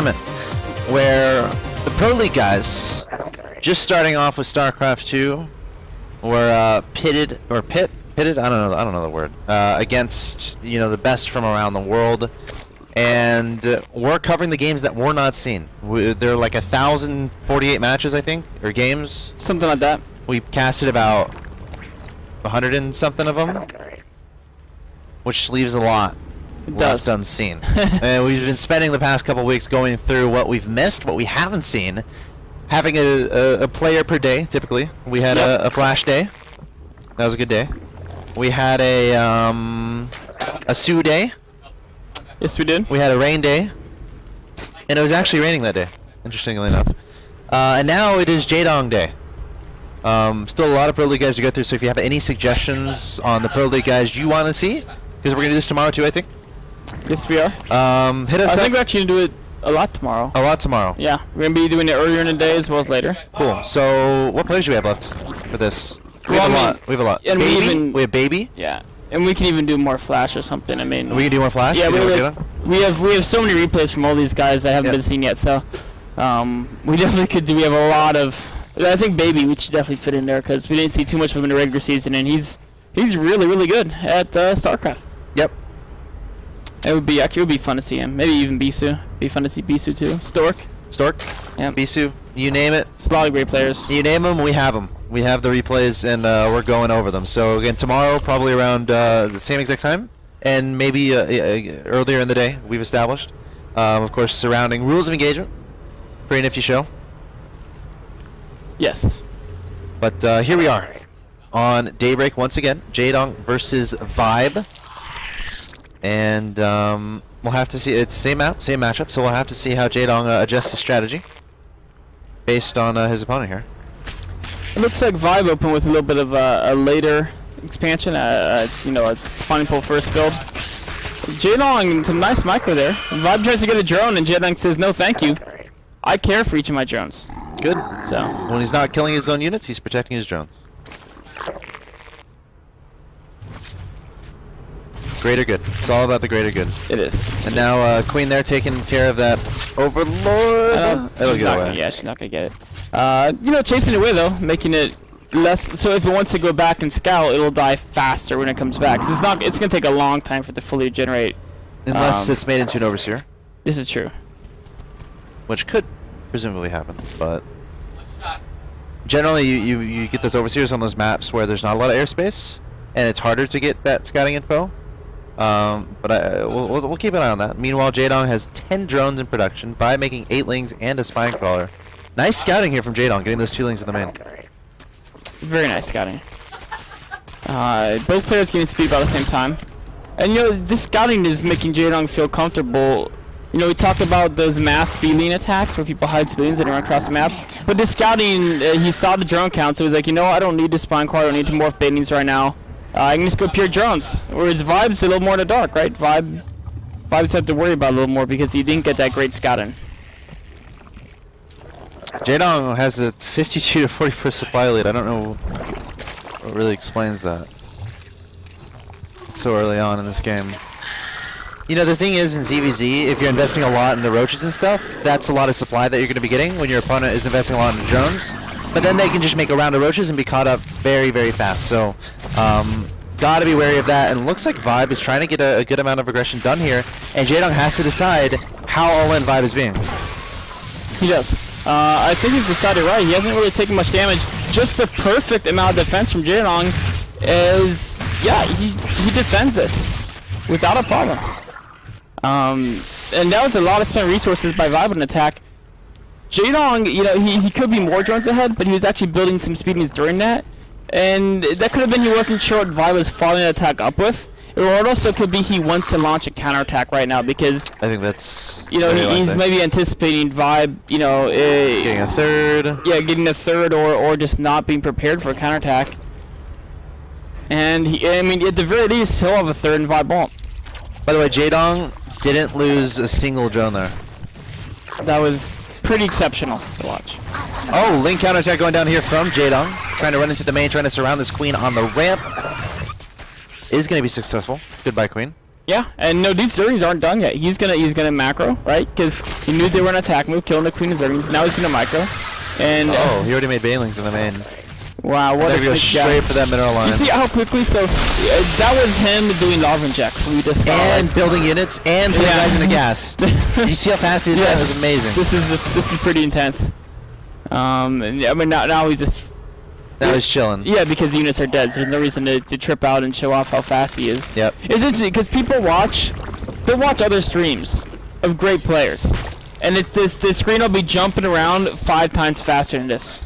tournament where the Pro League guys, just starting off with StarCraft 2, were pitted. I don't know the word. Against the best from around the world, and we're covering the games that were not seen. There are like 1,048 matches, I think, or games. Something like that. We casted about 100 and something of them, which leaves a lot left unseen. And we've been spending the past couple weeks going through what we've missed, what we haven't seen, having a player per day. Typically, we had a flash day. That was a good day. We had a Sue day. Yes, we did. We had a rain day, and it was actually raining that day, interestingly enough. And now it is Jaedong day. Still a lot of Pro League guys to go through, so if you have any suggestions on the Pro League guys you want to see, because we're going to do this tomorrow too, I think. Yes, we are. Hit us up. I think we're actually going to do it a lot tomorrow. A lot tomorrow. Yeah, we're going to be doing it earlier in the day as well as later. Cool. So, what players do we have left for this? We have a lot. We have a lot. And Baby? We have Baby? Yeah. And we can even do more Flash or something. I mean, we can do more Flash? Yeah, we have so many replays from all these guys that haven't been seen yet, so we definitely could do. We have a lot of. I think Baby we should definitely fit in there because we didn't see too much of him in the regular season, and he's really good at StarCraft. Yep. It would be fun to see him. Maybe even Bisu. Be fun to see Bisu too. Stork. Yeah. Bisu. You name it. It's a lot of great players. You name them, we have them. We have the replays, and we're going over them. So again, tomorrow, probably around the same exact time, and maybe earlier in the day, we've established. Of course, surrounding rules of engagement. Pretty nifty show. Yes. But here we are on Daybreak once again. Jaedong versus Vibe. And we'll have to see. It's same map, same matchup, so we'll have to see how Jaedong adjusts his strategy based on his opponent here. It looks like Vibe opened with a little bit of a later expansion, a spawning pool first build. Jaedong, some nice micro there. Vibe tries to get a drone, and Jaedong says, no thank you. I care for each of my drones. Good. So when he's not killing his own units, he's protecting his drones. Greater good. It's all about the greater good. It is. And now Queen there taking care of that Overlord. It'll get away. Yeah, she's not gonna get it. Chasing it away though, making it less. So if it wants to go back and scout, it'll die faster when it comes back. 'Cause it's not. It's gonna take a long time for it to fully regenerate. Unless it's made into an Overseer. This is true. Which could presumably happen, but generally you get those Overseers on those maps where there's not a lot of airspace, and it's harder to get that scouting info. But we'll keep an eye on that. Meanwhile, Jaedong has 10 drones in production, by making 8 lings and a spine crawler. Nice scouting here from Jaedong, getting those 2 lings in the main. Very nice scouting. Both players getting speed by the same time. And this scouting is making Jaedong feel comfortable. We talked about those mass speeding attacks where people hide civilians and run across the map. But this scouting, he saw the drone count, so he's like, I don't need to spine crawler, I don't need to morph baitings right now. I can just go pure drones. Whereas Vibe's a little more in the dark, right? Vibes have to worry about a little more because he didn't get that great scouting. Jaedong has a 52 to 40% supply lead. I don't know what really explains that so early on in this game. The thing is in ZvZ, if you're investing a lot in the roaches and stuff, that's a lot of supply that you're going to be getting when your opponent is investing a lot in the drones. But then they can just make a round of roaches and be caught up very, very fast. So, gotta be wary of that. And it looks like Vibe is trying to get a good amount of aggression done here. And Jaedong has to decide how all-in Vibe is being. He does. I think he's decided right. He hasn't really taken much damage. Just the perfect amount of defense from Jaedong is, he defends this without a problem. And that was a lot of spent resources by Vibe on attack. Jaedong, he could be more drones ahead, but he was actually building some speedings during that. And that could have been he wasn't sure what Vibe was following the attack up with. Or it also could be he wants to launch a counterattack right now because I think that's he's maybe anticipating Vibe, getting a third. Yeah, getting a third or just not being prepared for a counterattack. And at the very least, he'll have a third and Vibe won't. By the way, Jaedong didn't lose a single drone there. That was pretty exceptional to watch. Oh, link counterattack going down here from Jaedong. Trying to run into the main, trying to surround this Queen on the ramp. Is going to be successful. Goodbye, Queen. Yeah, and no, these Zerglings aren't done yet. He's gonna macro, right? Because he knew they were an attack move, killing the Queen of Zerglings. Now he's gonna micro. And oh, he already made Banelings in the main. Wow, what a go straight for that mineral line. You see how quickly? So that was him doing lava injects. We just saw, and building units and putting guys in the gas. You see how fast he did that? It was amazing. This is pretty intense. And, I mean now he's just. Now he's chilling. Yeah, because the units are dead, so there's no reason to trip out and show off how fast he is. Yep. It's interesting because people watch other streams of great players, and the screen will be jumping around 5 times faster than this.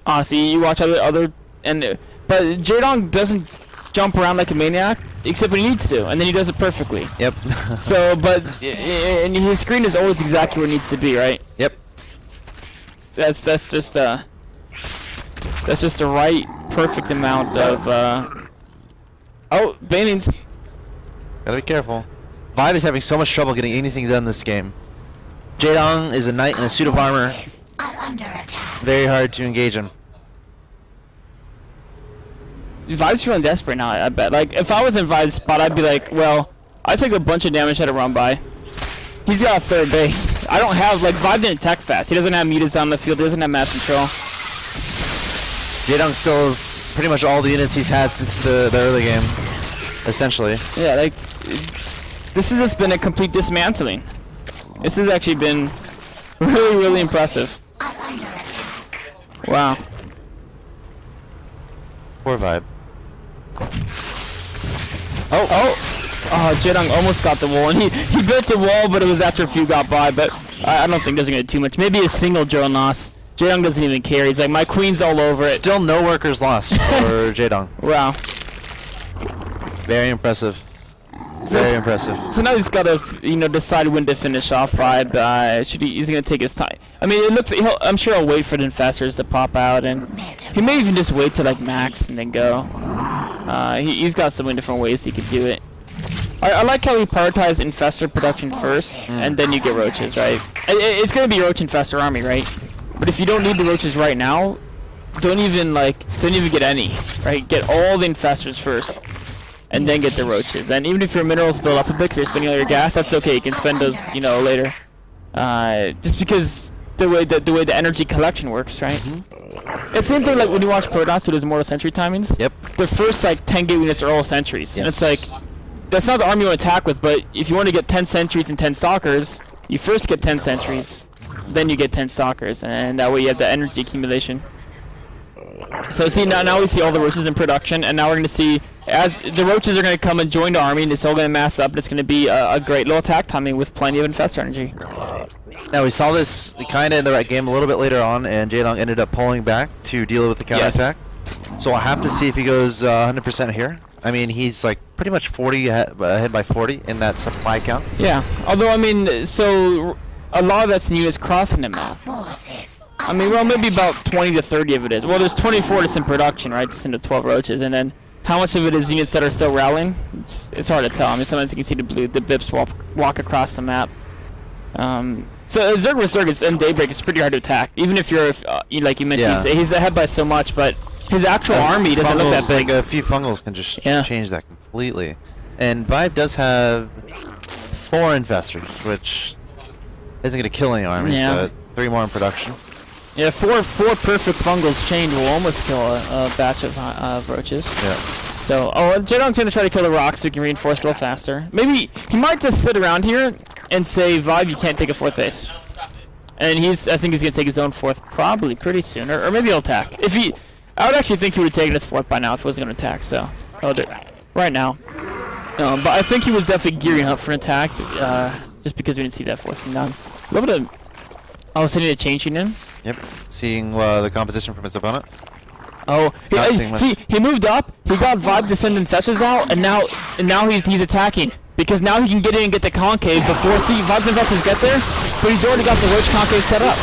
Honestly, you watch but Jaedong doesn't jump around like a maniac, except when he needs to, and then he does it perfectly. Yep. So, and his screen is always exactly where it needs to be, right? Yep. That's just the right perfect amount of oh, Banings. Gotta be careful. Vibe is having so much trouble getting anything done this game. Jaedong is a knight in a suit of armor. Very hard to engage him. Vibe's feeling desperate now, I bet. Like, if I was in Vibe's spot, I'd be like, well, I take a bunch of damage at a run by. He's got a third base. I don't have, like, Vibe didn't attack fast. He doesn't have mutas on the field. He doesn't have map control. Jaedong still has pretty much all the units he's had since the early game, essentially. Yeah, like, this has just been a complete dismantling. This has actually been really, really impressive. Wow. Poor Vibe. Oh, Jaedong almost got the wall, and he built the wall, but it was after a few got by, but I don't think there's gonna be too much. Maybe a single drone loss. Jaedong doesn't even care. He's like, my queen's all over it. Still no workers lost for Jaedong. Wow. Very impressive. Very impressive. So now he's got to, decide when to finish off Vibe. He's gonna take his time. I mean, it looks. I'm sure he'll wait for the infestors to pop out, and he may even just wait to like max and then go. He's got so many different ways he could do it. I like how he prioritized infestor production first, and then you get roaches, right? It's gonna be roach infestor army, right? But if you don't need the roaches right now, don't even get any, right? Get all the infestors first, and then get the roaches. And even if your minerals build up a bit because you're spending all your gas, that's okay. You can spend those, later. Just because the way the energy collection works, right? It's the same thing like when you watch Protoss who does Mortal Sentry timings. Yep. The first like 10 gate units are all sentries, and it's like that's not the army you want to attack with. But if you want to get 10 sentries and 10 stalkers, you first get 10 sentries, then you get 10 stalkers, and that way you have the energy accumulation. So see now we see all the roaches in production, and now we're going to see as the roaches are going to come and join the army, and it's all going to mass up, and it's going to be a great little attack timing with plenty of infestor energy. Now we saw this kind of in the right game a little bit later on, and Jaedong ended up pulling back to deal with the counterattack. So I'll have to see if he goes 100% here. I mean, he's like pretty much 40 ahead by 40 in that supply count. Yeah, although I mean, so a lot of that's units crossing the map. I mean, well, maybe about 20 to 30 of it is. Well, there's 24 that's in production, right? Just into 12 roaches, and then how much of it is units that are still rallying? It's hard to tell. I mean, sometimes you can see the bips walk across the map. So Zerg and Daybreak is pretty hard to attack, even if you're like you mentioned, he's ahead by so much, but his actual army doesn't look that big. Like a few fungals can just change that completely. And Vibe does have 4 infestors, which isn't going to kill any armies, but 3 more in production. Yeah, four perfect fungals chained will almost kill a batch of roaches. Yeah. So, Jaedong's gonna try to kill the rocks so we can reinforce a little faster. Maybe he might just sit around here and say, Vibe, you can't take a 4th base. And I think he's gonna take his own 4th probably pretty soon, or maybe he'll attack. I would actually think he would have taken his 4th by now if he wasn't gonna attack. So, I'll do it right now. But I think he was definitely gearing up for an attack, just because we didn't see that 4th come down. A little bit of sending a changing in. Yep, seeing the composition from his opponent. Oh, he moved up. He got Vibe to send infestors out, and now he's attacking because now he can get in and get the concave before Vibe's infestors get there. But he's already got the roach concave set up.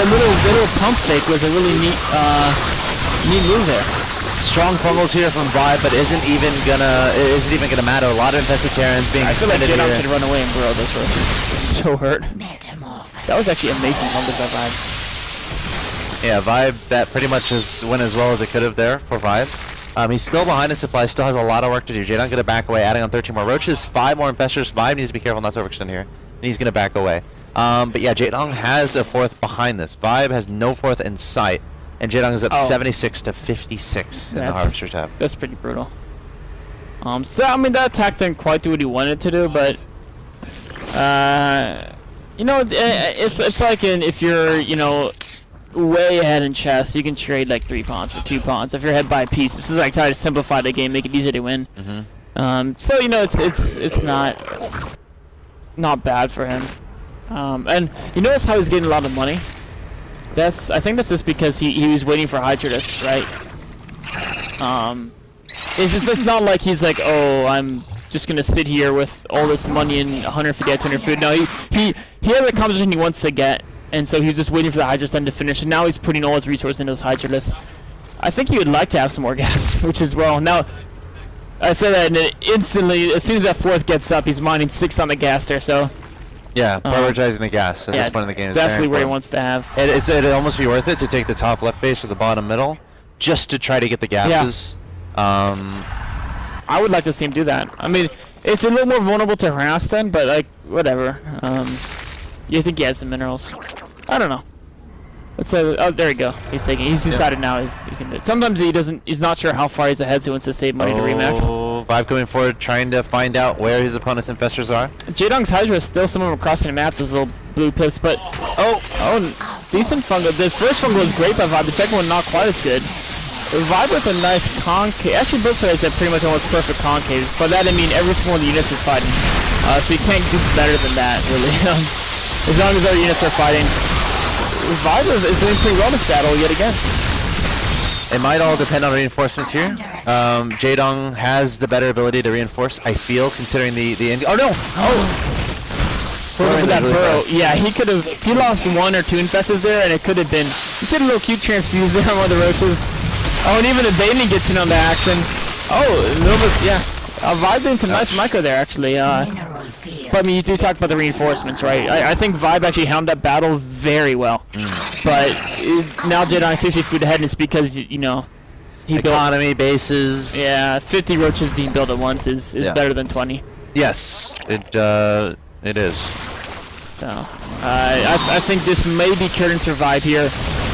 The little pump fake was a really neat move there. Strong fungals here from Vibe, but isn't even gonna matter. A lot of infested Terrans being. I feel like Jaedong should run away and burrow this roach. It's so hurt. That was actually amazing fumbles by Vibe. Yeah, Vibe, that pretty much went as well as it could have there for Vibe. He's still behind in supply, still has a lot of work to do. Jaedong gonna back away, adding on 13 more roaches, 5 more infestors. Vibe needs to be careful not to overextend here. And he's gonna back away. But yeah, Jaedong has a 4th behind this. Vibe has no 4th in sight, and Jaedong is up 76 to 56 in the Harvester tab. That's pretty brutal. So I mean, that attack didn't quite do what he wanted to do, but you know, it's like if you're, you know, way ahead in chess, you can trade like 3 pawns for 2 pawns. If you're ahead by a piece, this is like trying to simplify the game, make it easier to win. So you know, it's not bad for him. And you notice how he's getting a lot of money? I think that's just because he was waiting for Hydrodus, right? It's not like he's like, oh, I'm just gonna sit here with all this money and 150 out 200 food. No, he had a competition he wants to get, and so he's just waiting for the Hydrodus then to finish, and now he's putting all his resources into those Hydrodus. I think he would like to have some more gas, which is well. Now, I said that, and then instantly, as soon as that 4th gets up, he's mining 6 on the gas there, so... Yeah, prioritizing the gas at this point in the game is definitely where he wants to have. It'd almost be worth it to take the top left base or the bottom middle, just to try to get the gases. I would like to see him do that. I mean, it's a little more vulnerable to harass then, but like, whatever. You think he has some minerals? I don't know. Let's say, oh, there you go. He's taking. He's decided now. He's gonna do it. Sometimes he doesn't. He's not sure how far he's ahead, so he wants to save money to remax. Vibe going forward, trying to find out where his opponent's infestors are. Jaedong's Hydra is still some of them are crossing the map. Those little blue pips, but decent fungal. This first fungal was great by Vibe. The second one not quite as good. Vibe with a nice concave. Actually, both players have pretty much almost perfect concaves. By that I mean every single one of the units is fighting. So you can't do better than that, really. As long as other units are fighting. Vibe is doing pretty well in this battle yet again. It might all depend on reinforcements here. Jaedong has the better ability to reinforce, I feel, considering the oh no! For that burrow. Yeah, he could have. He lost 1 or 2 infestors there, and it could have been. You see a little cute transfuse there on one of the roaches. Oh, and even the Bailey gets in on the action. Oh, a little bit, yeah. Vibe doing some nice micro there, actually. But I mean, you talked about the reinforcements, right? I think Vibe actually handled that battle very well. But now Jaedong 60 food ahead, and it's because, you know, he economy bases. Yeah, 50 roaches being built at once is better than 20. Yes, it is. So, I think this may be Curtin survive here.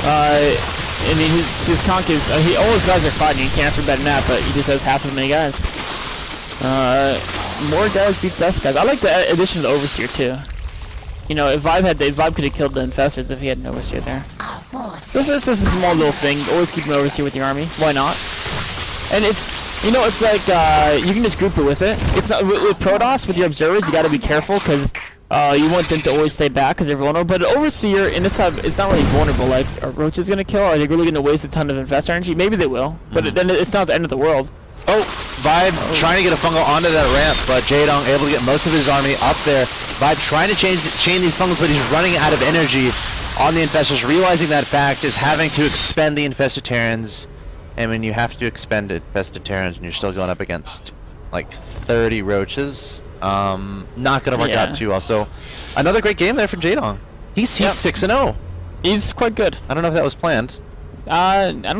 I mean, his concaves, all his guys are fighting. He can't answer better than that, but he just has half as many guys. More guys beats less guys. I like the addition of the Overseer too. You know, if Vibe could have killed the infestors if he had an Overseer there. This is a small little thing. Always keep an Overseer with your army. Why not? And it's, you know, it's like you can just group it with it. It's not with Protoss with your observers. You got to be careful because you want them to always stay back because they're vulnerable. But an Overseer in this type, it's not really vulnerable. Like, are roaches gonna kill? Are they really gonna waste a ton of infestor energy? Maybe they will, but then it's not the end of the world. Oh, Vibe trying to get a fungal onto that ramp, but Jaedong able to get most of his army up there. Vibe trying to chain these fungals, but he's running out of energy on the infestors. Realizing that fact is having to expend the infestitarians. And when you have to expend infestitarians and you're still going up against like 30 roaches, not going to work out too well. So another great game there from Jaedong. He's 6-0. He's quite good. I don't know if that was planned. I don't